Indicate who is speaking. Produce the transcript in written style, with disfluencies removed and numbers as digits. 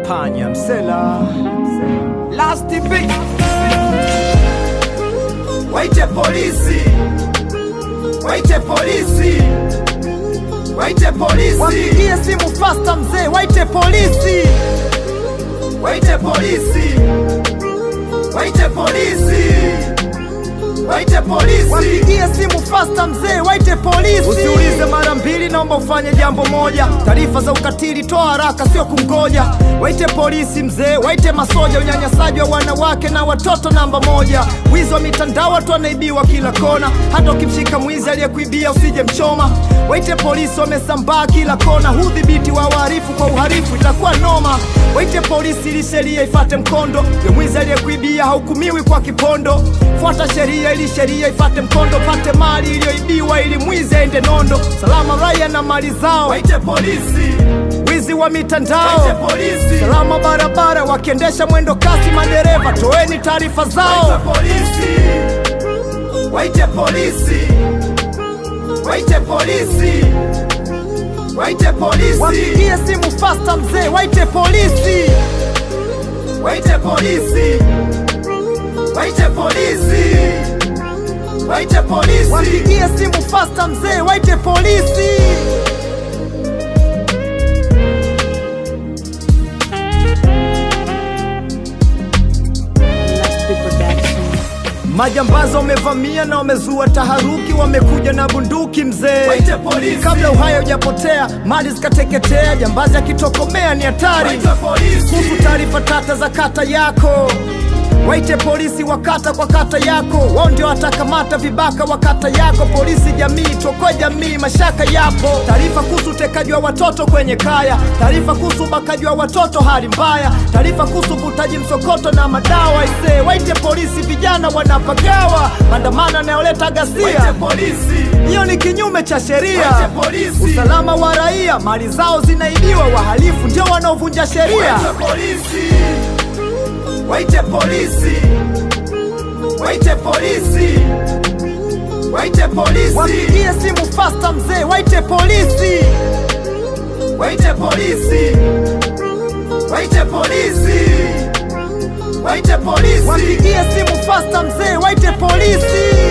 Speaker 1: Panya Msela Last big.
Speaker 2: Waite polisi, waite polisi, waite polisi,
Speaker 1: wapigie simu fasta mzee, waite polisi,
Speaker 2: waite polisi, waite polisi, waite polisi,
Speaker 1: wapigie simu fasta mzee, waite polisi. Usiulize mara mbili, naomba ufanye jambo moja. Taarifa za ukatili toa haraka, sio kungoja. Waite polisi mzee, waite masoja. Unyanyasaji wa wanawake na watoto namba moja. Wizi wa mitandao, watu wanaibiwa kila kona. Hata ukimshika mwizi aliyekuibia usije mchoma. Waite polisi, wamesambaa kila kona. Udhibiti wa wahalifu kwa uhalifu itakuwa noma. Waite polisi ili sheria ifate mkondo. Yule mwizi aliyekuibia hahukumiwi kwa kipondo. Fuata sheria ili sheria ifate mkondo. Pate mali iliyoibiwa ili mwizi aende nondo. Salama raia na mali zao.
Speaker 2: Waite polisi,
Speaker 1: wizi wa mitandao.
Speaker 2: waite polisi,
Speaker 1: Salama barabara wakiendesha mwendo kasi, madereva toeni taarifa zao.
Speaker 2: waite polisi, waite polisi, waite polisi, waite polisi,
Speaker 1: wapigie simu fasta mzee, waite polisi,
Speaker 2: waite polisi, waite polisi, waite polisi,
Speaker 1: wapigie simu fasta mzee, waite polisi. Majambazi wamevamia na wamezua taharuki, wamekuja na bunduki mzee.
Speaker 2: waite polisi,
Speaker 1: Kabla uhai hujapotea, mali zikateketea, jambazi akitokomea ni hatari.
Speaker 2: waite polisi,
Speaker 1: Kuhusu taarifa tata za kata yako, waite polisi wa kata kwa kata yako. Wao ndio watakamata vibaka wa kata yako. Polisi jamii, tuokoe jamii, mashaka yapo. Taarifa kuhusu utekaji wa watoto kwenye kaya, taarifa kuhusu ubakaji wa watoto hali mbaya, taarifa kuhusu uvutaji msokoto na madawa. Ise waite polisi, vijana wanapagawa, maandamano yanayoleta
Speaker 2: waite
Speaker 1: ghasia.
Speaker 2: polisi,
Speaker 1: Hiyo ni kinyume cha sheria.
Speaker 2: waite polisi,
Speaker 1: Usalama wa raia, mali zao zinaibiwa, wahalifu ndio wanaovunja sheria.
Speaker 2: waite polisi, waite polisi, waite polisi, waite polisi,
Speaker 1: Wapigie simu fasta mzee, waite polisi,
Speaker 2: waite polisi, waite polisi, waite polisi,
Speaker 1: wapigie simu fasta mzee, waite polisi.